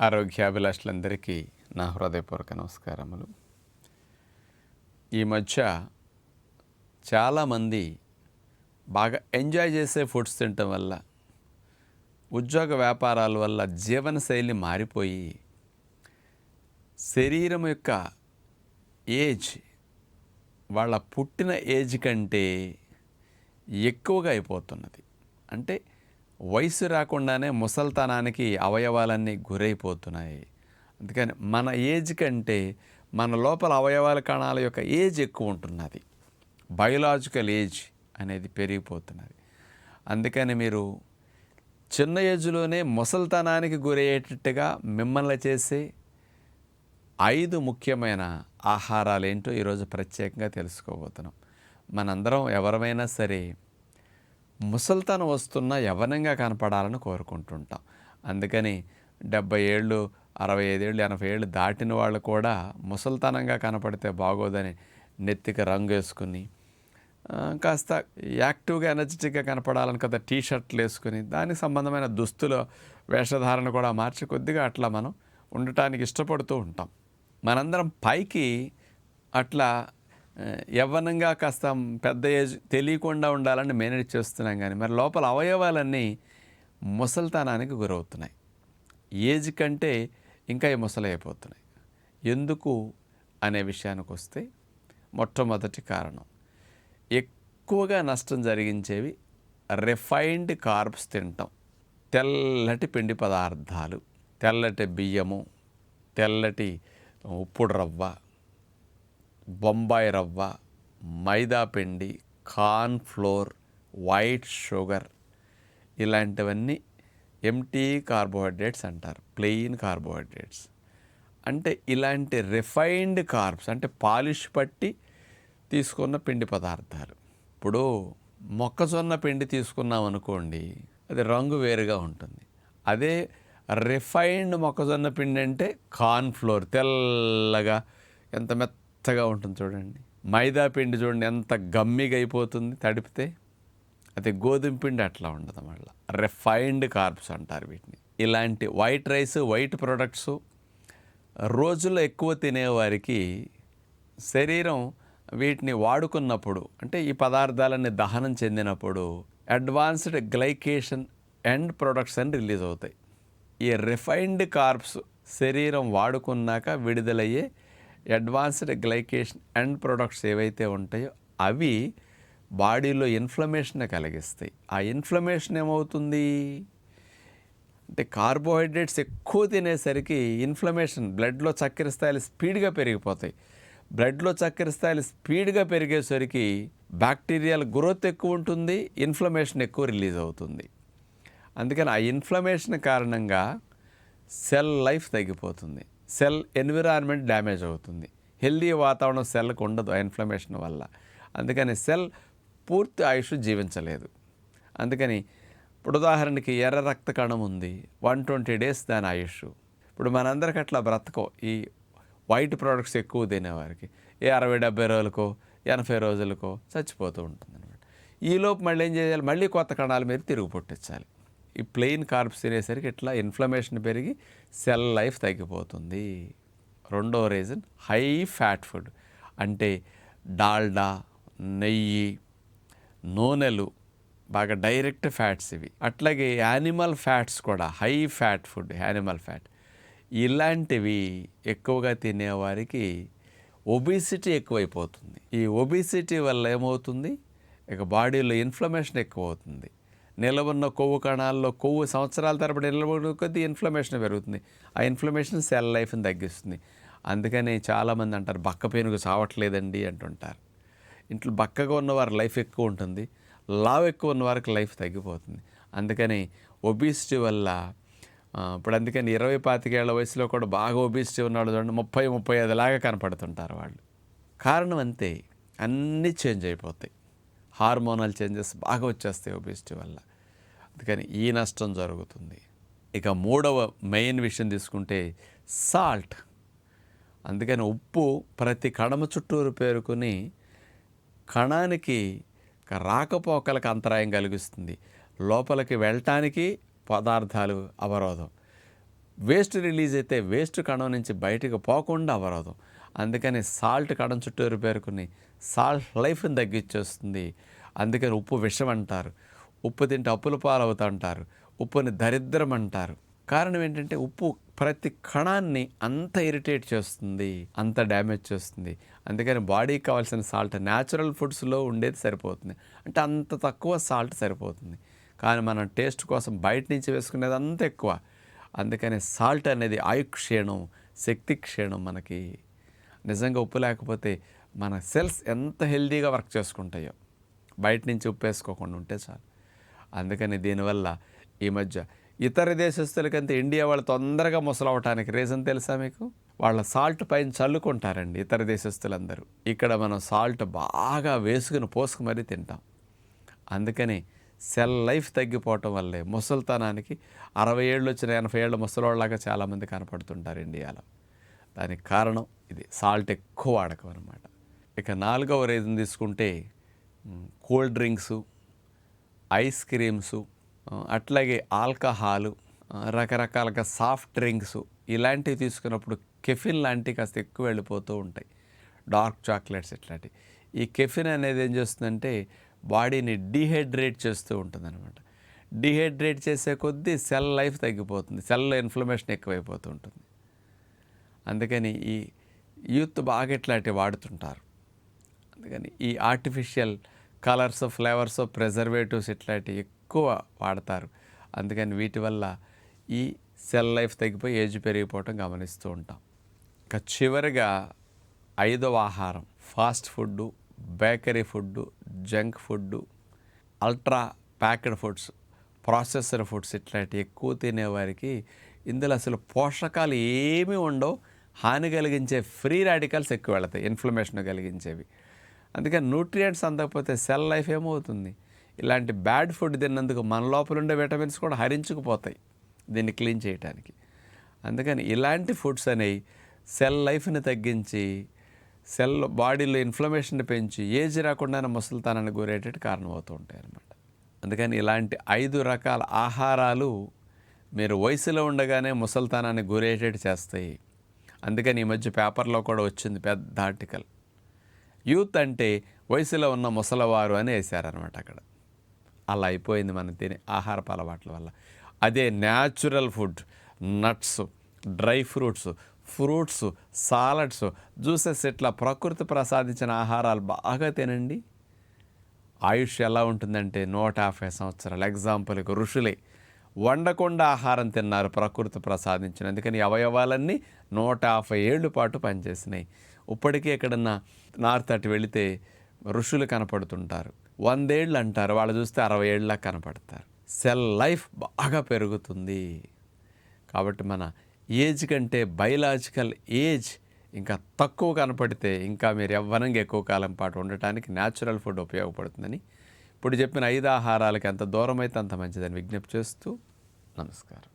ఆరోగ్యాభిలాషులందరికీ నా హృదయపూర్వక నమస్కారములు. ఈ మధ్య చాలామంది బాగా ఎంజాయ్ చేసే ఫుడ్స్ తినటం వల్ల, ఉద్యోగ వ్యాపారాల వల్ల జీవనశైలి మారిపోయి శరీరం యొక్క ఏజ్ వాళ్ళ పుట్టిన ఏజ్ కంటే ఎక్కువగా అయిపోతున్నది. అంటే వయసు రాకుండానే ముసల్తనానికి అవయవాలన్నీ గురైపోతున్నాయి. అందుకని మన ఏజ్ కంటే మన లోపల అవయవాల కణాల యొక్క ఏజ్ ఎక్కువ ఉంటున్నది. బయోలాజికల్ ఏజ్ అనేది పెరిగిపోతున్నది. అందుకని మీరు చిన్న ఏజ్లోనే ముసల్తనానికి గురయ్యేటట్టుగా మిమ్మల్ని చేసే 5 ముఖ్యమైన ఆహారాలు ఏంటో ఈరోజు ప్రత్యేకంగా తెలుసుకోబోతున్నాం. మనందరం ఎవరమైనా సరే ముసల్తనం వస్తున్న యవ్వనంగా కనపడాలని కోరుకుంటుంటాం. అందుకని 70 ఏళ్ళు, 65 ఏళ్ళు, 80 ఏళ్ళు దాటిన వాళ్ళు కూడా ముసల్తనంగా కనపడితే బాగోదని నెత్తికి రంగు వేసుకుని, కాస్త యాక్టివ్గా ఎనర్జెటిక్గా కనపడాలని కదా టీషర్ట్లు వేసుకుని, దానికి సంబంధమైన దుస్తుల వేషధారణ కూడా మార్చి కొద్దిగా అట్లా మనం ఉండటానికి ఇష్టపడుతూ ఉంటాం. మనందరం పైకి అట్లా యవ్వనంగా కాస్త పెద్ద ఏజ్ తెలియకుండా ఉండాలని మేనేజ్ చేస్తున్నాం, కానీ మరి లోపల అవయవాలన్నీ ముసల్తనానికి గురవుతున్నాయి. ఏజ్ కంటే ఇంకా ముసలైపోతున్నాయి. ఎందుకు అనే విషయానికి వస్తే, మొట్టమొదటి కారణం ఎక్కువగా నష్టం జరిగించేవి రిఫైన్డ్ కార్బ్స్ తినటం. తెల్లటి పిండి పదార్థాలు, తెల్లటి బియ్యము, తెల్లటి ఉప్పుడు రవ్వ, బొంబాయి రవ్వ, మైదా పిండి, కార్న్ ఫ్లోర్, వైట్ షుగర్, ఇలాంటివన్నీ ఎంటీ కార్బోహైడ్రేట్స్ అంటారు, ప్లెయిన్ కార్బోహైడ్రేట్స్. అంటే ఇలాంటి రిఫైన్డ్ కార్బ్స్ అంటే పాలిష్ పట్టి తీసుకున్న పిండి పదార్థాలు. ఇప్పుడు మొక్కజొన్న పిండి తీసుకున్నాం అనుకోండి, అది రంగు వేరుగా ఉంటుంది. అదే రిఫైన్డ్ మొక్కజొన్న పిండి అంటే కార్న్ ఫ్లోర్ తెల్లగా ఎంత మెత్తగా ఉంటుంది చూడండి. మైదా పిండి చూడండి ఎంత గమ్మిగా అయిపోతుంది తడిపితే. అది గోధుమ పిండి అట్లా ఉండదు. మళ్ళీ రిఫైన్డ్ కార్బ్స్ అంటారు వీటిని. ఇలాంటి వైట్ రైస్, వైట్ ప్రొడక్ట్స్ రోజుల్లో ఎక్కువ తినేవారికి శరీరం వీటిని వాడుకున్నప్పుడు, అంటే ఈ పదార్థాలన్నీ దహనం చెందినప్పుడు అడ్వాన్స్డ్ గ్లైకేషన్ ఎండ్ ప్రొడక్ట్స్ అని రిలీజ్ అవుతాయి. ఈ రిఫైన్డ్ కార్బ్స్ శరీరం వాడుకున్నాక విడుదలయ్యే అడ్వాన్స్డ్ గ్లైకేషన్ ఎండ్ ప్రొడక్ట్స్ ఏవైతే ఉంటాయో అవి బాడీలో ఇన్ఫ్లమేషన్ కలిగిస్తాయి. ఆ ఇన్ఫ్లమేషన్ ఏమవుతుంది అంటే, కార్బోహైడ్రేట్స్ ఎక్కువ తినేసరికి ఇన్ఫ్లమేషన్, బ్లడ్లో చక్కెర స్థాయిలు స్పీడ్గా పెరిగిపోతాయి. బ్లడ్లో చక్కెర స్థాయిలు స్పీడ్గా పెరిగేసరికి బ్యాక్టీరియల్ గ్రోత్ ఎక్కువ ఉంటుంది, ఇన్ఫ్లమేషన్ ఎక్కువ రిలీజ్ అవుతుంది. అందుకని ఆ ఇన్ఫ్లమేషన్ కారణంగా సెల్ లైఫ్ తగ్గిపోతుంది, సెల్ ఎన్విరాన్మెంట్ డ్యామేజ్ అవుతుంది. హెల్దీ వాతావరణం సెల్కి ఉండదు ఆ ఇన్ఫ్లమేషన్ వల్ల. అందుకని సెల్ పూర్తి ఆయుష్ జీవించలేదు. అందుకని ఇప్పుడు ఉదాహరణకి ఎర్ర రక్త కణం ఉంది, 120 days దాని ఆయుష్. ఇప్పుడు మనందరికి అట్లా బ్రతకో ఈ వైట్ ప్రోడక్ట్స్ ఎక్కువ తినేవారికి 60-70 రోజులకో 80 రోజులకో చచ్చిపోతూ ఉంటుంది అనమాట. ఈలోపు మళ్ళీ ఏం చేయాలి, మళ్ళీ కొత్త కణాలు మీరు తిరుగు పుట్టించాలి. ఈ ప్లెయిన్ కార్బ్స్ తినేసరికి ఇట్లా ఇన్ఫ్లమేషన్ పెరిగి సెల్ లైఫ్ తగ్గిపోతుంది. రెండో రీజన్ హై ఫ్యాట్ ఫుడ్, అంటే డాల్డా, నెయ్యి, నూనెలు, బాగా డైరెక్ట్ ఫ్యాట్స్ ఇవి. అట్లాగే యానిమల్ ఫ్యాట్స్ కూడా, high fat food, animal fat, ఇలాంటివి ఎక్కువగా తినేవారికి ఒబిసిటీ ఎక్కువైపోతుంది. ఈ ఒబిసిటీ వల్ల ఏమవుతుంది, ఇక బాడీలో ఇన్ఫ్లమేషన్ ఎక్కువ అవుతుంది. నిలబడిన కొవ్వు కణాల్లో కొవ్వు సంవత్సరాల తరబడి నిలబడిన కొద్దీ ఇన్ఫ్లమేషన్ పెరుగుతుంది. ఆ ఇన్ఫ్లమేషన్ సెల్ లైఫ్ని తగ్గిస్తుంది. అందుకని చాలామంది అంటారు బక్క పేనుగు చావట్లేదండి అంటుంటారు. ఇంట్లో బక్కగా ఉన్నవారి లైఫ్ ఎక్కువ ఉంటుంది, లావు ఎక్కువ ఉన్నవారికి లైఫ్ తగ్గిపోతుంది. అందుకని ఒబిసిటీ వల్ల ఇప్పుడు అందుకని 20-25 ఏళ్ల వయసులో కూడా బాగా ఒబిసిటీ ఉన్నాడు చూడండి, 30-35 లాగా కనపడుతుంటారు వాళ్ళు. కారణం అంతే, అన్నీ చేంజ్ అయిపోతాయి, హార్మోనల్ చేంజెస్ బాగా వచ్చేస్తాయి ఒబిసిటీ వల్ల. అందుకని ఈ నష్టం జరుగుతుంది. ఇక మూడవ మెయిన్ విషయం తీసుకుంటే సాల్ట్. అందుకని ఉప్పు ప్రతి కణము చుట్టూరు పేరుకుని కణానికి రాకపోకలకు అంతరాయం కలిగిస్తుంది, లోపలికి వెళ్ళటానికి పదార్థాలు అవరోధం. వేస్ట్ రిలీజ్ అయితే వేస్ట్ కణం నుంచి బయటకు పోకుండా అవరోధం. అందుకని సాల్ట్ కణం చుట్టూరు పేరుకుని సాల్ట్ లైఫ్ని తగ్గించేస్తుంది. అందుకని ఉప్పు విషం అంటారు, ఉప్పు తింటే అప్పుల పాలవుతా అంటారు, ఉప్పుని దరిద్రం అంటారు. కారణం ఏంటంటే ఉప్పు ప్రతి కణాన్ని అంత ఇరిటేట్ చేస్తుంది, అంత డ్యామేజ్ చేస్తుంది. అందుకని బాడీకి కావాల్సిన సాల్ట్ న్యాచురల్ ఫుడ్స్లో ఉండేది సరిపోతుంది, అంటే అంత తక్కువ సాల్ట్ సరిపోతుంది. కానీ మనం టేస్ట్ కోసం బయట నుంచి వేసుకునేది అంత ఎక్కువ. అందుకని సాల్ట్ అనేది ఆయుక్షీణం, శక్తి క్షీణం. మనకి నిజంగా ఉప్పు లేకపోతే మన సెల్స్ ఎంత హెల్దీగా వర్క్ చేసుకుంటాయో, బయట నుంచి ఉప్పు వేసుకోకుండా ఉంటే చాలు. అందుకని దీనివల్ల ఈ మధ్య ఇతర దేశస్తులకంటే ఇండియా వాళ్ళు తొందరగా ముసలవటానికి రీజన్ తెలుసా మీకు? వాళ్ళ సాల్ట్ పైన చల్లుకుంటారండి ఇతర దేశస్తులందరూ. ఇక్కడ మనం సాల్ట్ బాగా వేసుకుని పోసుకు మరీ తింటాం. అందుకని సెల్ లైఫ్ తగ్గిపోవటం వల్లే ముసలితనానికి 60 ఏళ్ళు వచ్చిన 80 ఏళ్ళ ముసలివాళ్ళలాగా చాలామంది కనపడుతుంటారు ఇండియాలో. దానికి కారణం ఇది, సాల్ట్ ఎక్కువ వాడకం అనమాట. ఇక 4వ రీజన్ తీసుకుంటే కూల్ డ్రింక్సు, ఐస్ క్రీమ్సు, అట్లాగే ఆల్కహాలు, రకరకాలుగా సాఫ్ట్ డ్రింక్స్ ఇలాంటివి తీసుకున్నప్పుడు కెఫిన్ లాంటివి కాస్త ఎక్కువ వెళ్ళిపోతూ ఉంటాయి, డార్క్ చాక్లెట్స్ ఇట్లాంటివి. ఈ కెఫిన్ అనేది ఏం చేస్తుందంటే బాడీని డీహైడ్రేట్ చేస్తూ ఉంటుంది అనమాట. డీహైడ్రేట్ చేసే కొద్దీ సెల్ లైఫ్ తగ్గిపోతుంది, సెల్లో ఇన్ఫ్లమేషన్ ఎక్కువైపోతూ ఉంటుంది. అందుకని ఈ యూత్ బాగా ఇట్లాంటివి వాడుతుంటారు. అందుకని ఈ ఆర్టిఫిషియల్ కలర్స్, ఫ్లేవర్స్, ప్రిజర్వేటివ్స్ ఇట్లాంటివి ఎక్కువ వాడతారు. అందుకని వీటి వల్ల ఈ సెల్ లైఫ్ తగ్గిపోయి ఏజ్ పెరిగిపోవటం గమనిస్తూ ఉంటాం. ఇక చివరిగా 5వ ఆహారం fast food, bakery food, junk food, ultra packed foods, processor foods ఇట్లాంటివి ఎక్కువ తినేవారికి ఇందులో అసలు పోషకాలు ఏమీ ఉండవు, హాని కలిగించే ఫ్రీ రాడికల్స్ ఎక్కువ వెళతాయి, ఇన్ఫ్లమేషన్ కలిగించేవి. అందుకని న్యూట్రియంట్స్ అందకపోతే సెల్ లైఫ్ ఏమవుతుంది? ఇలాంటి బ్యాడ్ ఫుడ్ తిన్నందుకు మన లోపల ఉండే విటమిన్స్ కూడా హరించుకుపోతాయి దీన్ని క్లీన్ చేయడానికి. అందుకని ఇలాంటి ఫుడ్స్ అనేవి సెల్ లైఫ్ని తగ్గించి సెల్ బాడీలో ఇన్ఫ్లమేషన్ పెంచి ఏజ్ రాకుండానే ముసలితనానికి గురేటట్టు కారణమవుతూ ఉంటాయి అన్నమాట. అందుకని ఇలాంటి 5 రకాల ఆహారాలు మీరు వయసులో ఉండగానే ముసలితనానికి గురేటట్టు చేస్తాయి. అందుకని ఈ మధ్య పేపర్లో కూడా వచ్చింది పెద్ద ఆర్టికల్, యూత్ అంటే వయసులో ఉన్న ముసలివారు అని వేశారనమాట అక్కడ. అలా అయిపోయింది మనం తినే ఆహారపు అలవాట్ల వల్ల. అదే natural food, nuts, dry fruits, fruits, salads, juices ఇట్లా ప్రకృతి ప్రసాదించిన ఆహారాలు బాగా తినండి. ఆయుష్ ఎలా ఉంటుందంటే 150 సంవత్సరాలు. ఎగ్జాంపుల్కి ఋషులే వండకుండా ఆహారం తిన్నారు ప్రకృతి ప్రసాదించిన, అందుకని అవయవాలన్నీ 150 ఏళ్ళ పాటు పనిచేసినాయి. ఇప్పటికీ ఎక్కడన్నా నార్త్ అటు వెళితే ఋషులు కనపడుతుంటారు, 100 ఏళ్ళు అంటారు, వాళ్ళు చూస్తే 60 ఏళ్ళ కనపడతారు. సెల్ లైఫ్ బాగా పెరుగుతుంది. కాబట్టి మన ఏజ్ కంటే బయలాజికల్ ఏజ్ ఇంకా తక్కువ కనపడితే ఇంకా మీరు యవ్వనంగా ఎక్కువ కాలం పాటు ఉండటానికి న్యాచురల్ ఫుడ్ ఉపయోగపడుతుందని, ఇప్పుడు చెప్పిన 5 ఆహారాలకి ఎంత దూరం అయితే అంత మంచిదని విజ్ఞప్తి చేస్తూ నమస్కారం.